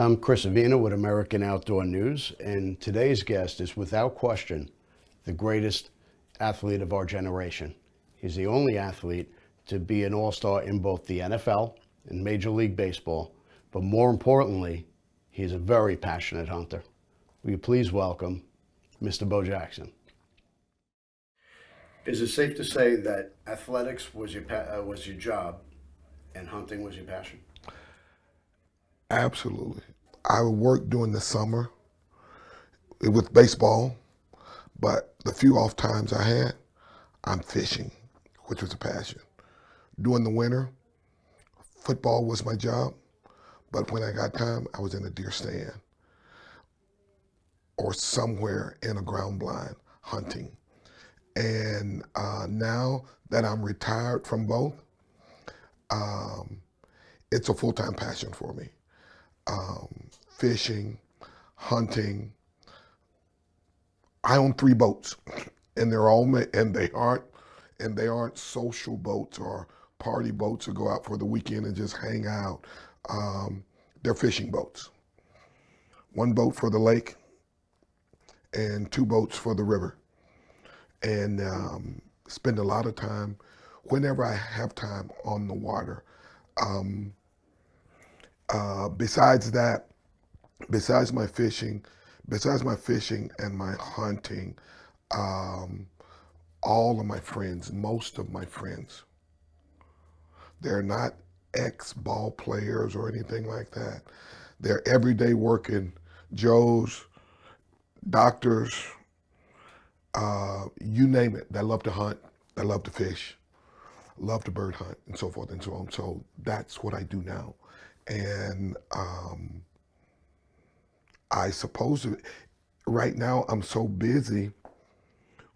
I'm Chris Avina with American Outdoor News, and today's guest is without question the greatest athlete of our generation. He's the only athlete to be an all-star in both the NFL and Major League Baseball, but more importantly, he's a very passionate hunter. Will you please welcome Mr. Bo Jackson? Is it safe to say that athletics was your job and hunting was your passion? Absolutely. I worked during the summer with baseball, but the few off times I had, I'm fishing, which was a passion. During the winter, football was my job, but when I got time, I was in a deer stand or somewhere in a ground blind hunting. And now that I'm retired from both, um, it's a full-time passion for me. Fishing, hunting. I own 3 boats, and they aren't social boats or party boats to go out for the weekend and just hang out. They're fishing boats. 1 boat for the lake, and 2 boats for the river. And spend a lot of time, whenever I have time, on the water. Besides that, besides my fishing and my hunting, all of my friends, most of my friends, they're not ex-ball players or anything like that. They're everyday working Joes, doctors, you name it. They love to hunt, they love to fish, love to bird hunt, and so forth and so on. So that's what I do now. And I suppose right now I'm so busy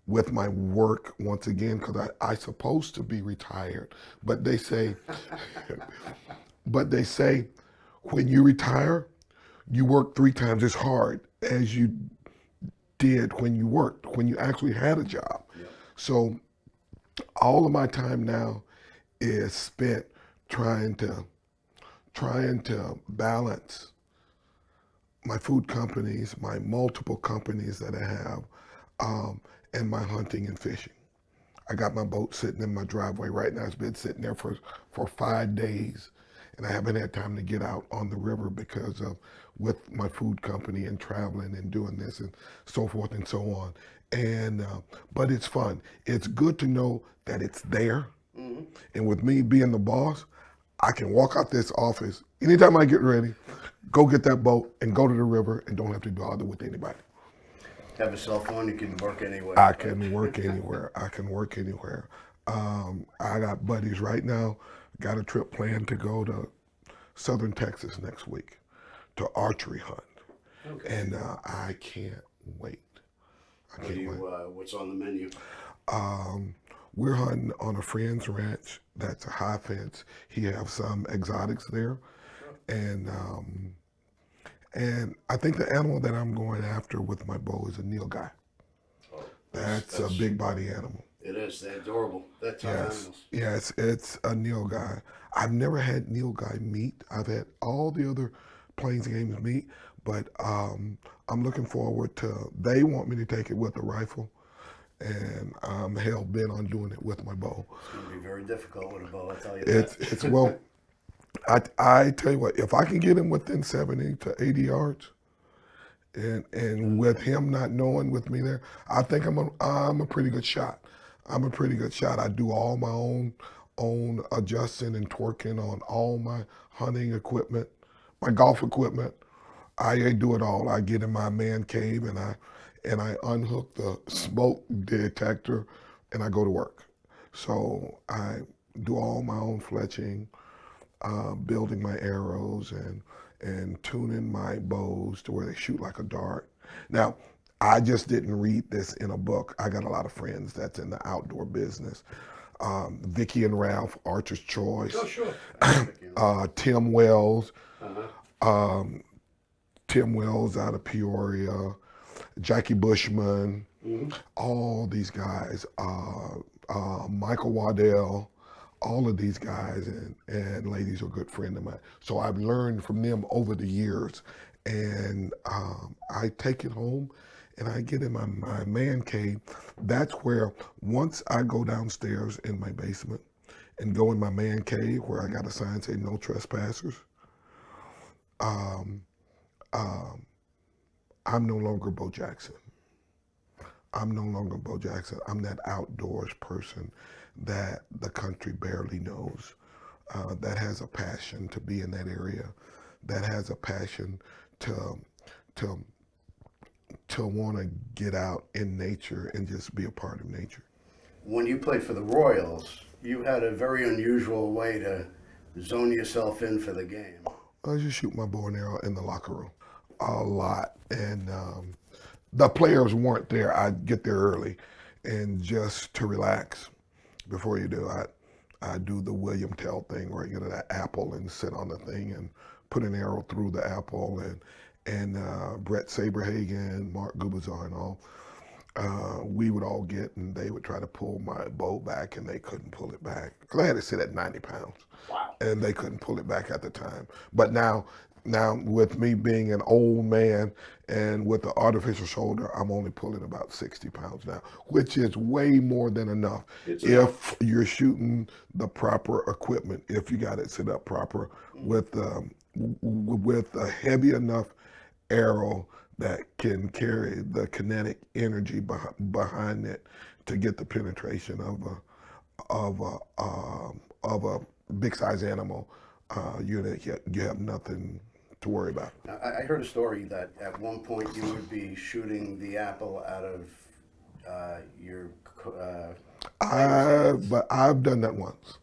with my work once again because I supposed to be retired, but they say, when you retire, you work 3 times as hard as you did when you actually had a job. Yeah. So all of my time now is spent trying to balance my food companies, my multiple companies that I have, and my hunting and fishing. I got my boat sitting in my driveway right now. It's been sitting there for 5 days, and I haven't had time to get out on the river because of with my food company and traveling and doing this and so forth and so on. And but it's fun. It's good to know that it's there. Mm-hmm. And with me being the boss, I can walk out this office anytime I get ready, go get that boat and go to the river and don't have to bother with anybody. Have a cell phone, you can work anywhere. I can work anywhere. I got buddies right now, got a trip planned to go to southern Texas next week to archery hunt. Okay. And I can't wait. What's on the menu? We're hunting on a friend's ranch that's a high fence. He has some exotics there. And I think the animal that I'm going after with my bow is a nilgai. Oh, that's a big body animal. It is. They're adorable. They're tough animals. Yes, it's a nilgai. I've never had nilgai meat. I've had all the other plains games meat, but I'm looking forward to, they want me to take it with a rifle, and I'm hell bent on doing it with my bow. It's going to be very difficult with a bow, I tell you that. It's well, I tell you what, if I can get him within 70 to 80 yards, and with him not knowing with me there, I think I'm a pretty good shot. I do all my own adjusting and twerking on all my hunting equipment, my golf equipment. I do it all. I get in my man cave and I unhook the smoke detector and I go to work. So I do all my own fletching, building my arrows and tuning my bows to where they shoot like a dart. Now, I just didn't read this in a book. I got a lot of friends that's in the outdoor business. Vicky and Ralph, Archer's Choice. Oh, sure. Tim Wells. Uh-huh. Tim Wells out of Peoria. Jackie Bushman. Mm-hmm. All these guys. Michael Waddell. all of these guys and ladies are a good friend of mine. So I've learned from them over the years, and I take it home and I get in my man cave. That's where once I go downstairs in my basement and go in my man cave where I got a sign saying no trespassers, um, um, I'm no longer Bo Jackson. I'm no longer Bo Jackson. I'm that outdoors person that the country barely knows, that has a passion to be in that area, that has a passion to to to want to get out in nature and just be a part of nature. When you played for the Royals, you had a very unusual way to zone yourself in for the game. I just shoot my bow and arrow in the locker room a lot, and the players weren't there. I'd get there early, and just to relax before you do, I do the William Tell thing where I get that apple and sit on the thing and put an arrow through the apple, and Brett Saberhagen, Mark Gubazar, and all. We would all get, and they would try to pull my bow back, and they couldn't pull it back because I had to sit at 90 pounds. Wow. And they couldn't pull it back at the time. But now with me being an old man and with the artificial shoulder, I'm only pulling about 60 pounds now, which is way more than enough if you're shooting the proper equipment, if you got it set up proper with a heavy enough arrow that can carry the kinetic energy behind it to get the penetration of a big size animal. You have nothing to worry about. Now, I heard a story that at one point you would be shooting the apple out of your. But I've done that once.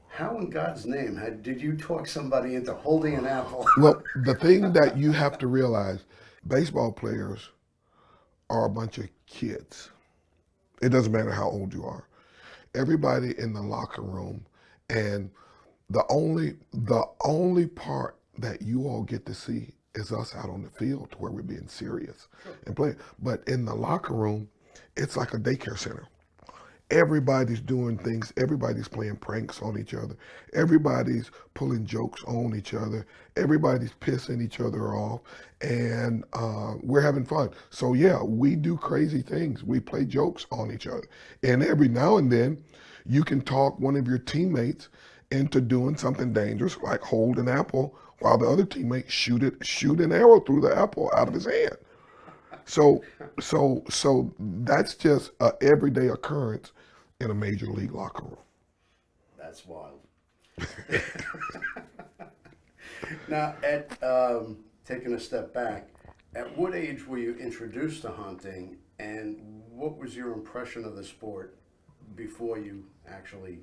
How in God's name did you talk somebody into holding an apple? Well, the thing that you have to realize, baseball players are a bunch of kids. It doesn't matter how old you are. Everybody in the locker room, and the only part that you all get to see is us out on the field where we're being serious and playing. But in the locker room, it's like a daycare center. Everybody's doing things. Everybody's playing pranks on each other. Everybody's pulling jokes on each other. Everybody's pissing each other off, and we're having fun. So yeah, we do crazy things. We play jokes on each other, and every now and then, you can talk one of your teammates into doing something dangerous, like hold an apple while the other teammate shoot an arrow through the apple out of his hand. So that's just an everyday occurrence in a major league locker room. That's wild. Now, taking a step back, at what age were you introduced to hunting, and what was your impression of the sport before you actually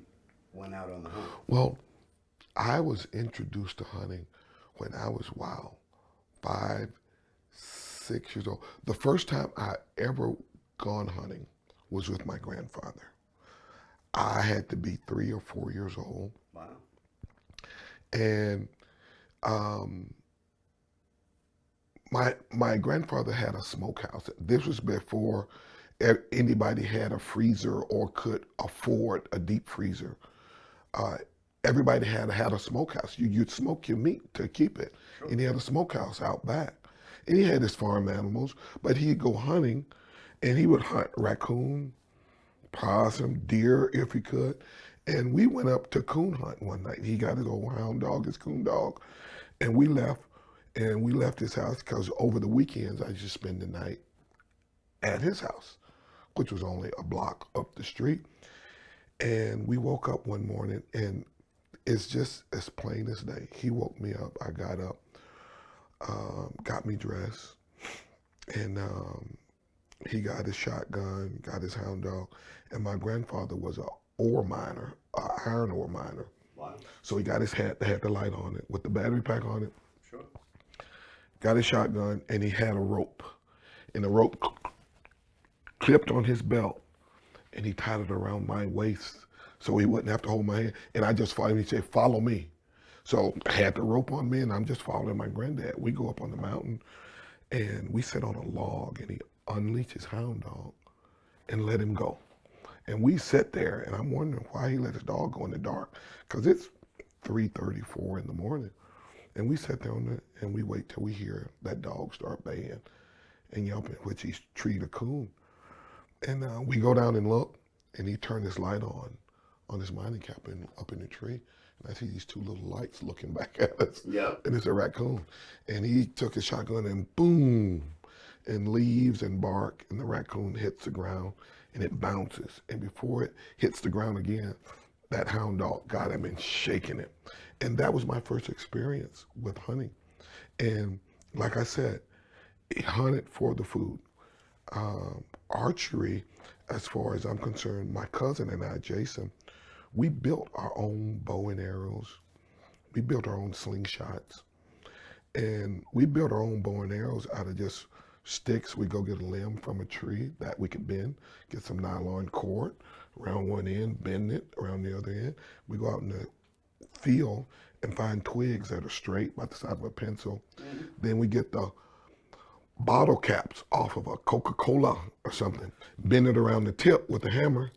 went out on the hunt? Well, I was introduced to hunting when I was 5, 6 years old. The first time I ever gone hunting was with my grandfather. I had to be 3 or 4 years old. Wow. And my grandfather had a smokehouse. This was before anybody had a freezer or could afford a deep freezer. Everybody had a smokehouse. You'd smoke your meat to keep it. Sure. And he had a smokehouse out back. And he had his farm animals, but he'd go hunting, and he would hunt raccoon, possum, deer if he could. And we went up to coon hunt one night. He got his old hound dog, his coon dog, and we left his house because over the weekends I used to spend the night at his house, which was only a block up the street. And we woke up one morning, and it's just as plain as day. He woke me up. I got up, got me dressed, and he got his shotgun, got his hound dog, and my grandfather was an ore miner, an iron ore miner. Wow. So he got his hat that had the light on it with the battery pack on it. Sure. Got his shotgun, and he had a rope, and the rope clipped on his belt, and he tied it around my waist so he wouldn't have to hold my hand. And I just followed him. He said, "Follow me." So I had the rope on me, and I'm just following my granddad. We go up on the mountain, and we sit on a log, and he unleashed his hound dog and let him go. And we sit there, and I'm wondering why he let his dog go in the dark, because it's 3:34 in the morning. And we sat there and we wait till we hear that dog start baying and yelping, which he's treated a coon. And we go down and look, and he turned his light on his mining cap up in the tree. And I see these two little lights looking back at us. Yep. And it's a raccoon. And he took his shotgun and boom, and leaves and bark, and the raccoon hits the ground and it bounces. And before it hits the ground again, that hound dog got him and shaking it. And that was my first experience with hunting. And like I said, he hunted for the food. Archery, as far as I'm concerned, my cousin and I, Jason, we built our own bow and arrows. We built our own slingshots. And we built our own bow and arrows out of just sticks. We go get a limb from a tree that we could bend, get some nylon cord around one end, bend it around the other end. We go out in the field and find twigs that are straight by the side of a pencil. Mm-hmm. Then we get the bottle caps off of a Coca-Cola or something, bend it around the tip with a hammer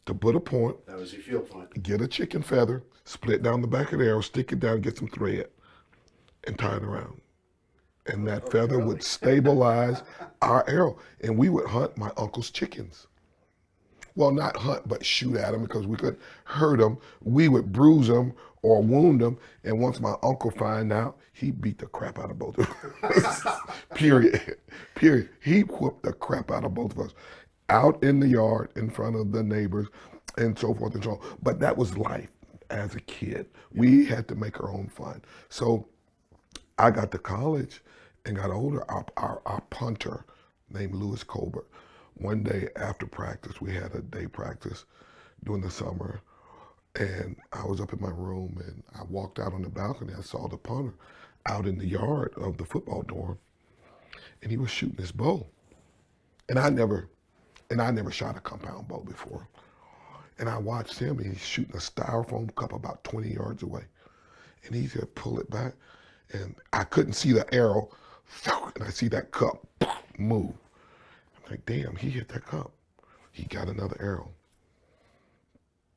to put a point. That was your field point. Get a chicken feather, split down the back of the arrow, stick it down, get some thread, and tie it around. And that feather would stabilize our arrow. And we would hunt my uncle's chickens. Well, not hunt, but shoot at them because we could hurt them. We would bruise them or wound them. And once my uncle found out, he beat the crap out of both of us. Period. He whooped the crap out of both of us out in the yard in front of the neighbors and so forth and so on. But that was life as a kid. We had to make our own fun. So I got to college and got older. Our punter named Lewis Colbert, one day after practice, we had a day practice during the summer, and I was up in my room and I walked out on the balcony. I saw the punter out in the yard of the football dorm, and he was shooting his bow. And I never shot a compound bow before. And I watched him, and he's shooting a styrofoam cup about 20 yards away. And he said, pull it back. And I couldn't see the arrow, and I see that cup move. I'm like, damn, he hit that cup. He got another arrow.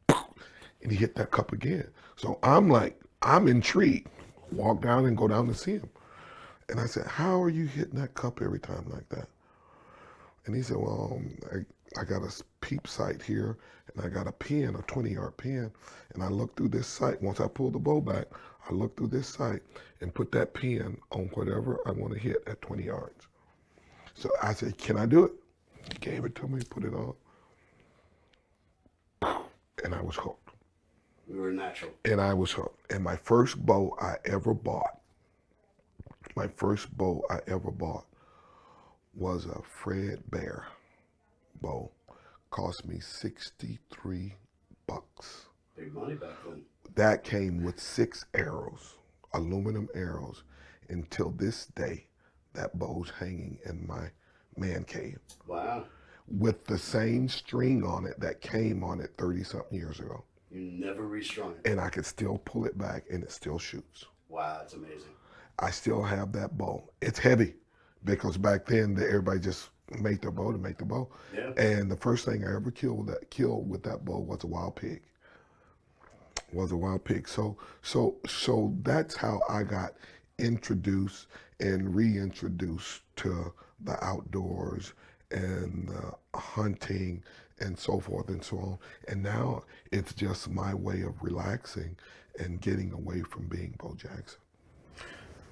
And he hit that cup again. So I'm intrigued. Walk down and go down to see him. And I said, how are you hitting that cup every time like that? And he said, well, I got a peep sight here, and I got a pin, a 20-yard pin, and I look through this sight. Once I pull the bow back, I look through this sight and put that pin on whatever I want to hit at 20 yards. So I said, can I do it? He gave it to me, put it on, and I was hooked. You were natural. And I was hooked. And my first bow I ever bought was a Fred Bear bow. Cost me $63. Big money back then. That came with 6 arrows, aluminum arrows. Until this day, that bow's hanging in my man cave. Wow. With the same string on it that came on it 30-something years ago. You never restrung it. And I could still pull it back and it still shoots. Wow, that's amazing. I still have that bow. It's heavy because back then everybody just made their bow to make the bow. Yeah. And the first thing I ever killed with that bow was a wild pig. So that's how I got introduced and reintroduced to the outdoors and hunting and so forth and so on. And now it's just my way of relaxing and getting away from being Bo Jackson.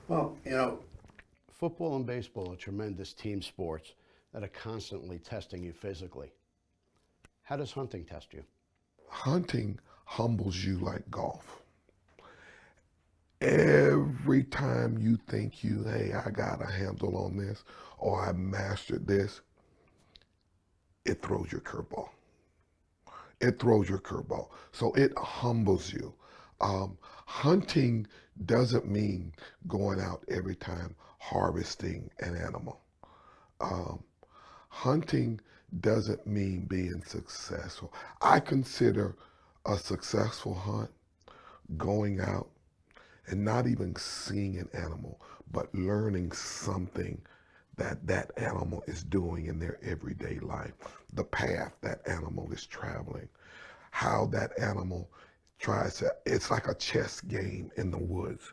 Well, football and baseball are tremendous team sports that are constantly testing you physically. How does hunting test you? Hunting humbles you like golf. Every time you think hey, I got a handle on this or I mastered this, it throws your curveball. So it humbles you. Hunting doesn't mean going out every time harvesting an animal. Hunting doesn't mean being successful. I consider a successful hunt going out and not even seeing an animal, but learning something that animal is doing in their everyday life, the path that animal is traveling, how that animal tries to, it's like a chess game in the woods.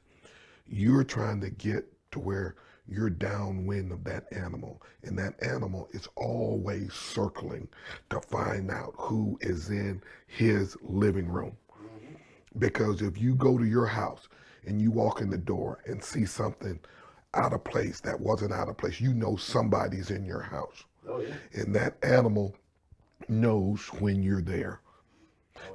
You're trying to get to where you're downwind of that animal, and that animal is always circling to find out who is in his living room. Because if you go to your house and you walk in the door and see something out of place that wasn't out of place, you know somebody's in your house. Oh, yeah. And that animal knows when you're there.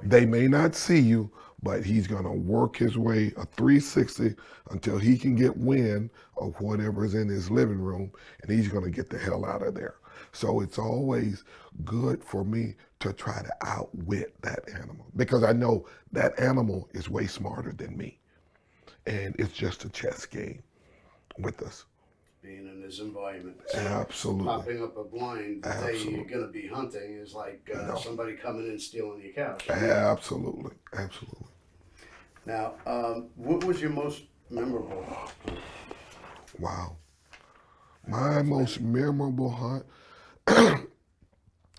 They may not see you, but he's going to work his way a 360 until he can get wind of whatever's in his living room, and he's going to get the hell out of there. So it's always good for me to try to outwit that animal, because I know that animal is way smarter than me. And it's just a chess game with us. Being in this environment. Absolutely. Popping up a blind the day Absolutely. you're going to be hunting is like No. somebody coming in and stealing your couch. Absolutely. Absolutely. Now, what was your most memorable? Wow. My most memorable hunt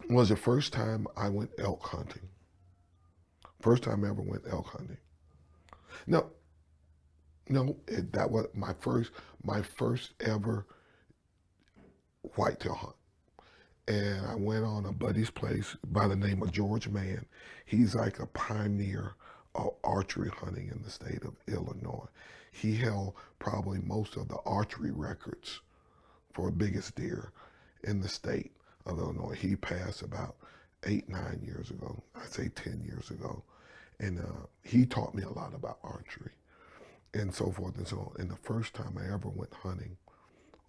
was the first time I went elk hunting. First time I ever went elk hunting. No, that was my first ever whitetail hunt. And I went on a buddy's place by the name of George Mann. He's like a pioneer of archery hunting in the state of Illinois. He held probably most of the archery records for biggest deer in the state of Illinois. He passed about 8, 9 years ago. I'd say 10 years ago. And he taught me a lot about archery and so forth and so on. And the first time I ever went hunting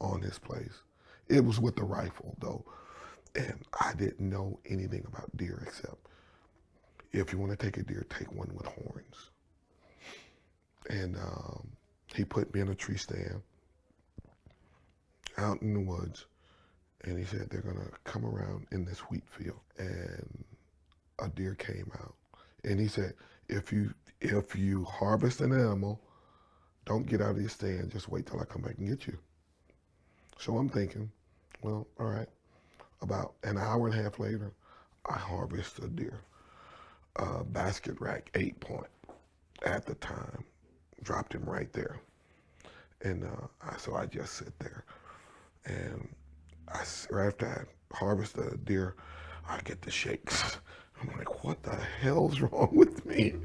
on his place, it was with a rifle though. And I didn't know anything about deer except if you want to take a deer, take one with horns. And he put me in a tree stand out in the woods, and he said they're gonna come around in this wheat field, and a deer came out, and he said if you harvest an animal, don't get out of your stand, just wait till I come back and get you. So I'm thinking, well, all right. About an hour and a half later, I harvested a deer, basket rack 8-point at the time, dropped him right there. And so I just sit there. And right after I harvest a deer, I get the shakes. I'm like, what the hell's wrong with me?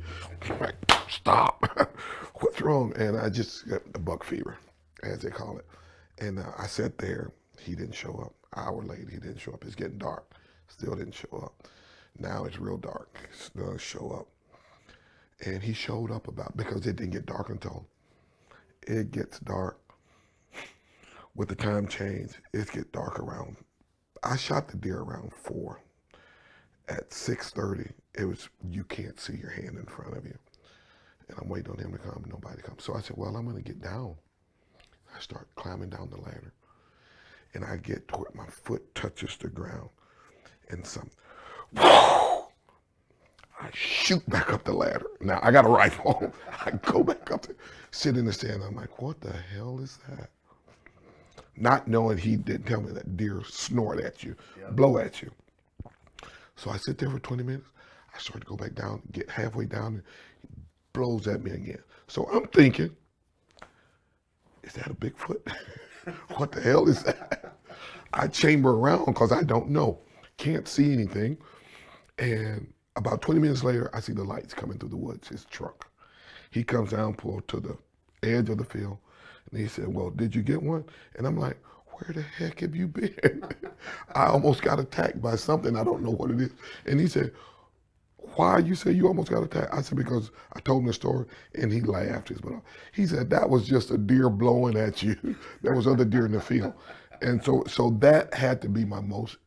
I'm like, stop. What's wrong? And I just got the buck fever, as they call it. And I sat there. He didn't show up. An hour later, he didn't show up. It's getting dark. Still didn't show up. Now it's real dark. Still doesn't show up. And he showed up because it didn't get dark until it gets dark. With the time change, it gets dark around. I shot the deer around 4. At 6:30, it was, you can't see your hand in front of you. And I'm waiting on him to come, nobody comes. So I said, well, I'm gonna get down. I start climbing down the ladder. And I get to where my foot touches the ground. And I shoot back up the ladder. Now, I got a rifle. I go back up there, sit in the stand. I'm like, what the hell is that? Not knowing he didn't tell me that deer snort at you, blow at you. So I sit there for 20 minutes. I start to go back down, get halfway down, and he blows at me again. So I'm thinking, is that a Bigfoot? What the hell is that? I chamber around because I don't know. Can't see anything. And about 20 minutes later, I see the lights coming through the woods, his truck. He comes down, pulled to the edge of the field, and he said, well, did you get one? And I'm like, where the heck have you been? I almost got attacked by something. I don't know what it is. And he said, why you say you almost got attacked? I said, because I told him the story, and he laughed his butt off. He said, that was just a deer blowing at you. There was other deer in the field. And so that had to be my most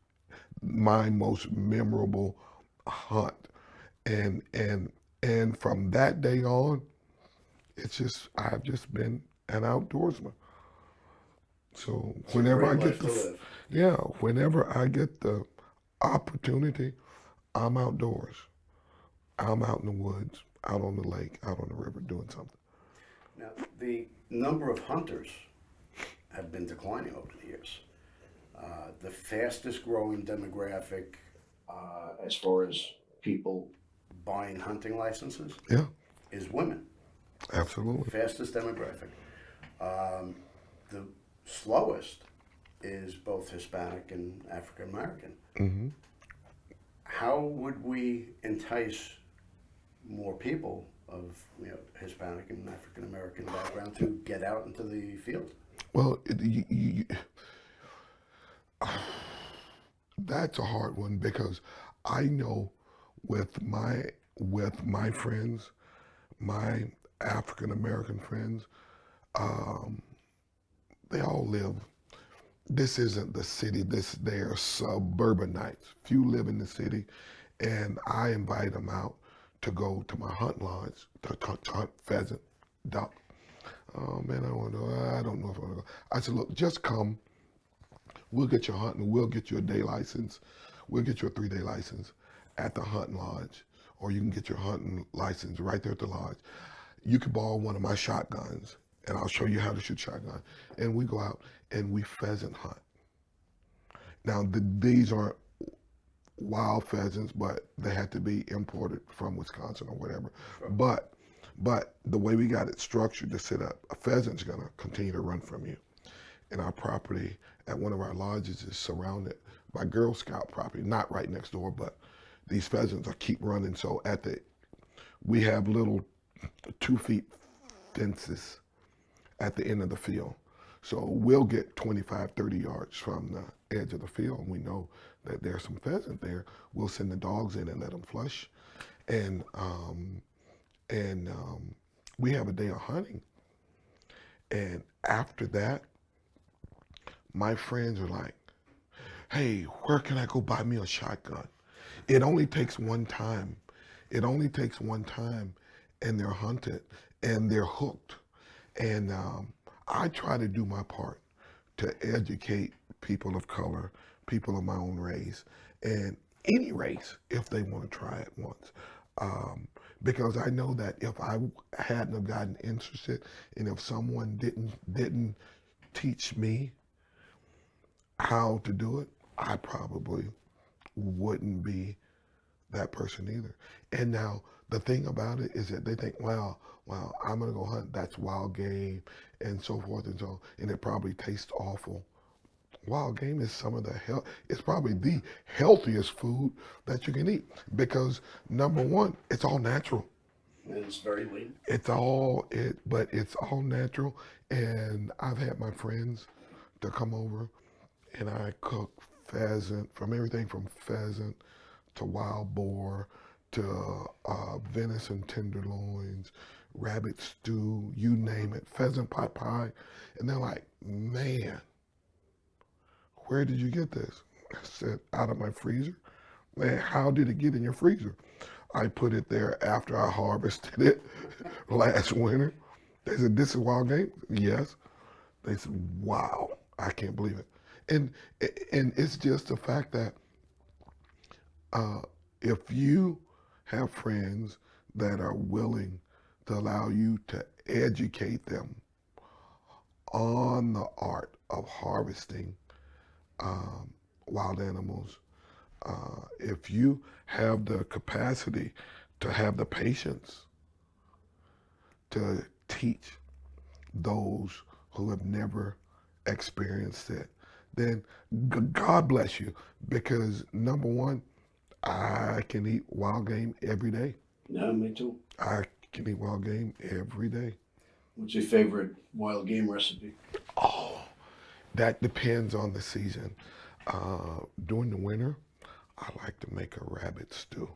memorable hunt. And from that day on, I've just been an outdoorsman. So whenever I get whenever I get the opportunity, I'm outdoors. I'm out in the woods, out on the lake, out on the river doing something. Now, the number of hunters have been declining over the years. The fastest growing demographic as far as people buying hunting licenses Yeah, is women. absolutely. Fastest demographic. The slowest is both Hispanic and African American. Hmm. How would we entice more people of Hispanic and African American background to get out into the field? Well, that's a hard one because I know with my friends, my African American friends, um, they all live. This isn't the city. They are suburbanites. Few live in the city, and I invite them out to go to my hunt lodge to hunt pheasant, duck. Oh man, I don't know if I want to go. I said, look, just come. We'll get your hunting. We'll get you a day license. We'll get you a 3-day license at the hunting lodge, or you can get your hunting license right there at the lodge. You can borrow one of my shotguns, and I'll show you how to shoot shotgun. And we go out and we pheasant hunt. Now, these aren't wild pheasants, but they had to be imported from Wisconsin or whatever. Sure. But the way we got it structured to set up, a pheasant's gonna continue to run from you. And our property at one of our lodges is surrounded by Girl Scout property, not right next door, but these pheasants are keep running. So we have little 2 feet fences at the end of the field. So we'll get 25, 30 yards from the edge of the field, and we know that there's some pheasant there. We'll send the dogs in and let them flush. And we have a day of hunting. And after that, my friends are like, hey, where can I go buy me a shotgun? It only takes one time. It only takes one time, and they're hunted, and they're hooked. And I try to do my part to educate people of color, people of my own race, and any race if they want to try it once. Because I know that if I hadn't have gotten interested, and if someone didn't teach me how to do it, I probably wouldn't be that person either. And now the thing about it is that they think, well, I'm gonna go hunt. That's wild game, and so forth and so on. And it probably tastes awful. Wild game is some of the it's probably the healthiest food that you can eat because number one, it's all natural. And it's very lean. But it's all natural. And I've had my friends to come over, and I cook pheasant from everything from pheasant to wild boar to venison tenderloins, rabbit stew, you name it, pheasant pot pie. And they're like, man, where did you get this? I said, out of my freezer. Man, how did it get in your freezer? I put it there after I harvested it last winter. They said, this is wild game? Yes. They said, wow, I can't believe it. And it's just the fact that if you have friends that are willing to allow you to educate them on the art of harvesting wild animals, if you have the capacity to have the patience to teach those who have never experienced it, then God bless you. Because number one, I can eat wild game every day. Yeah, me too. I can eat wild game every day. What's your favorite wild game recipe? Oh, that depends on the season. During the winter, I like to make a rabbit stew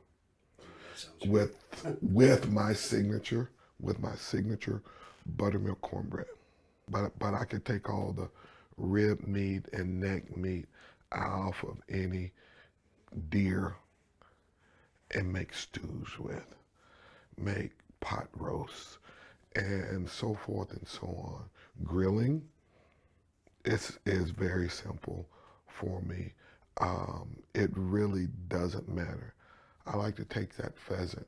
with my signature buttermilk cornbread. But I could take all the rib meat and neck meat off of any deer and make stews with, make pot roasts, and so forth and so on. Grilling is very simple for me. It really doesn't matter. I like to take that pheasant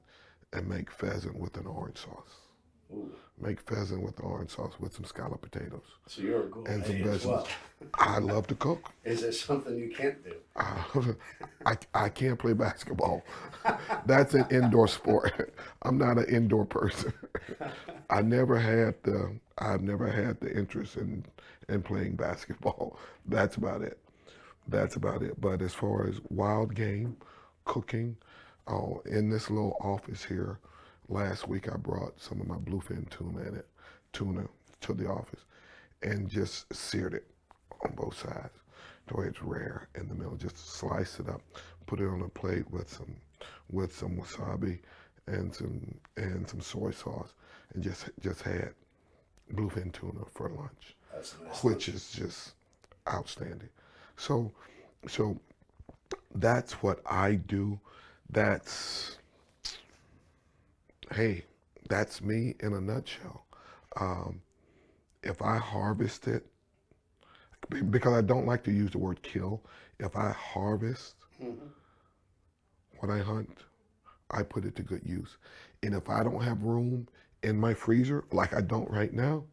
and make pheasant with an orange sauce. Ooh. Make pheasant with orange sauce with some scalloped potatoes So you're a and some gourmet as well. vegetables. I love to cook. Is there something you can't do? I can't play basketball. That's an indoor sport. I'm not an indoor person. I've never had the interest in playing basketball. That's about it. That's about it. But as far as wild game, cooking, in this little office here, last week I brought some of my bluefin tuna to the office, and just seared it on both sides. The way it's rare in the middle, just slice it up, put it on a plate with some wasabi and some soy sauce, and just had bluefin tuna for lunch, That's nice. which is just outstanding. So, so that's what I do. That's, hey, that's me in a nutshell. Um, if I harvest it, because I don't like to use the word kill, if I harvest what I hunt, I put it to good use. And if I don't have room in my freezer, like I don't right now,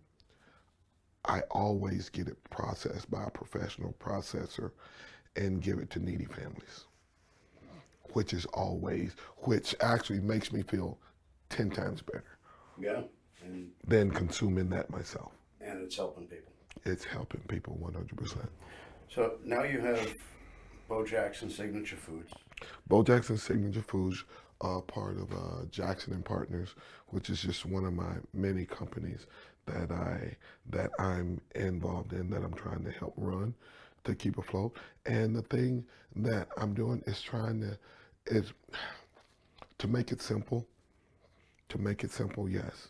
I always get it processed by a professional processor and give it to needy families, which actually makes me feel 10 times better Yeah. And than consuming that myself. it's helping people. It's helping people 100%. So now you have Bo Jackson Signature Foods. Bo Jackson Signature Foods, part of Jackson and Partners, which is just one of my many companies that I'm involved in, that I'm trying to help run to keep afloat. And the thing that I'm doing is to make it simple. To make it simple, yes.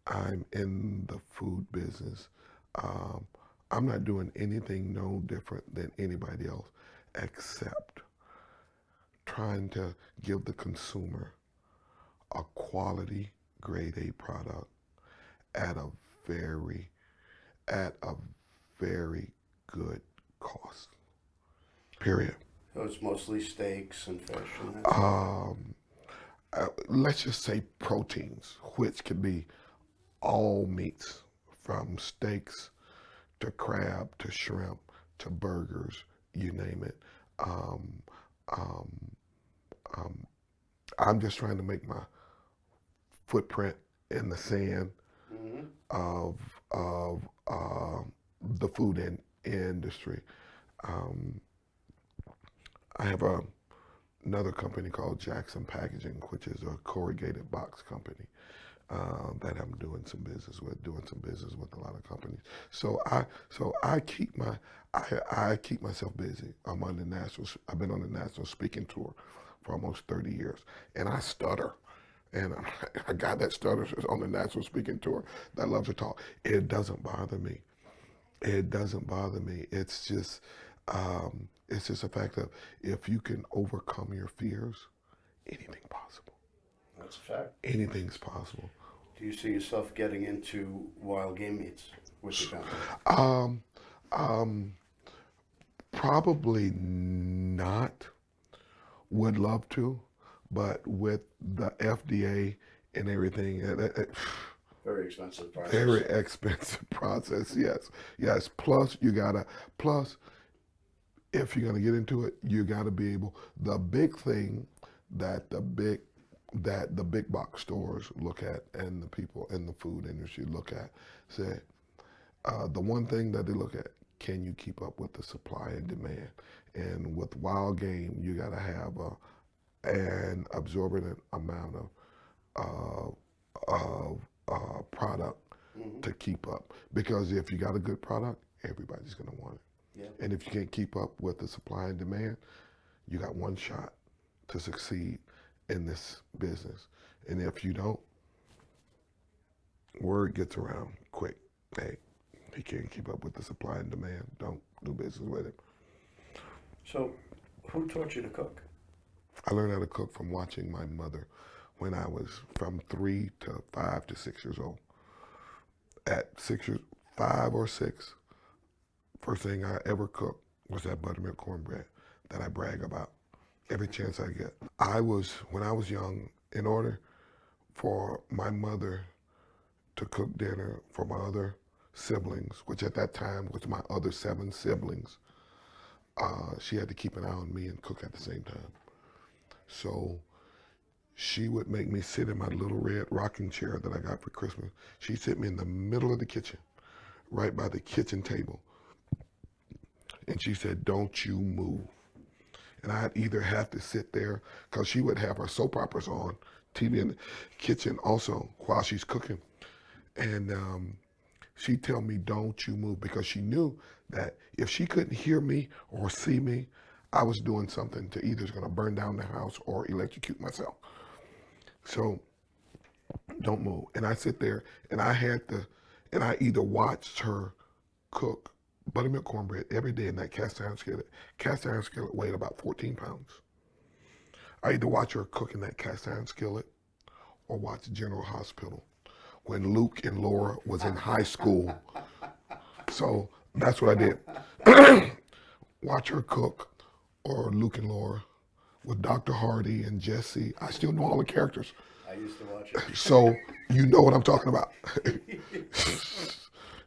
I'm in the food business. I'm not doing anything no different than anybody else, except trying to give the consumer a quality grade A product at a very good cost. Period. So it's mostly steaks and fish and that. Let's just say proteins, which could be all meats, from steaks to crab to shrimp to burgers, you name it. Um, um, um, I'm just trying to make my footprint in the sand of the food industry. Um, I have another company called Jackson Packaging, which is a corrugated box company that I'm doing some business with a lot of companies. So I keep myself busy. I've been on the national speaking tour for almost 30 years, and I stutter. And a guy that stutters is on the national speaking tour that loves to talk. It doesn't bother me. It doesn't bother me. It's just a fact of, if you can overcome your fears, anything's possible. That's a fact. Anything's possible. Do you see yourself getting into wild game meats with your company? Probably not. Would love to, but with the FDA and everything, Very expensive process. very expensive process. Yes. Plus, if you're gonna get into it, you gotta be able. The big thing that the big box stores look at, and the people in the food industry look at, say, the one thing that they look at: can you keep up with the supply and demand? And with wild game, you gotta have an absorbent amount of product to keep up. Because if you got a good product, everybody's gonna want it. Yeah. And if you can't keep up with the supply and demand, you got one shot to succeed in this business. And if you don't, word gets around quick. Hey, he can't keep up with the supply and demand. Don't do business with him. So, who taught you to cook? I learned how to cook from watching my mother when I was from 3 to 5 to 6 years old. At 5 or 6, first thing I ever cooked was that buttermilk cornbread that I brag about every chance I get. When I was young, in order for my mother to cook dinner for my other siblings, which at that time was my other 7 siblings. She had to keep an eye on me and cook at the same time. So she would make me sit in my little red rocking chair that I got for Christmas. She'd sit me in the middle of the kitchen, right by the kitchen table. And she said, "Don't you move." And I'd either have to sit there, because she would have her soap operas on TV in the kitchen also while she's cooking. And she'd tell me, "Don't you move," because she knew that if she couldn't hear me or see me, I was doing something to either going to burn down the house or electrocute myself. So don't move. And I sit there and I either watched her cook buttermilk cornbread every day in that cast iron skillet. Cast iron skillet weighed about 14 pounds. I either watch her cook in that cast iron skillet or watch General Hospital when Luke and Laura was in high school. So that's what I did. Watch her cook, or Luke and Laura with Dr. Hardy and Jesse. I still know all the characters. I used to watch it. So you know what I'm talking about.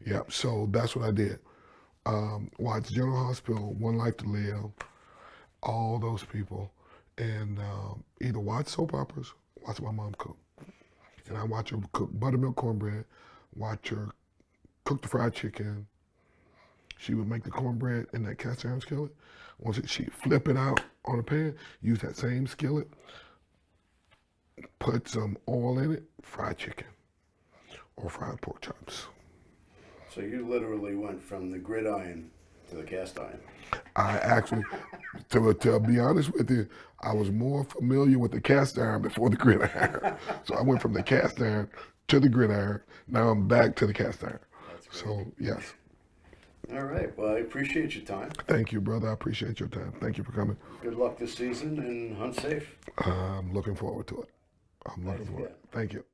Yeah, so that's what I did. Watch General Hospital, One Life to Live, all those people, and either watch soap operas, watch my mom cook. And I watch her cook buttermilk cornbread, watch her cook the fried chicken. She would make the cornbread in that cast iron skillet. Once she'd flip it out on a pan, use that same skillet, put some oil in it, fried chicken or fried pork chops. So you literally went from the gridiron to the cast iron. I actually, to be honest with you, I was more familiar with the cast iron before the gridiron. So I went from the cast iron to the gridiron. Now I'm back to the cast iron. That's great. So yes. All right. Well, I appreciate your time. Thank you, brother. I appreciate your time. Thank you for coming. Good luck this season and hunt safe. I'm looking forward to it. I'm looking forward. Thank you.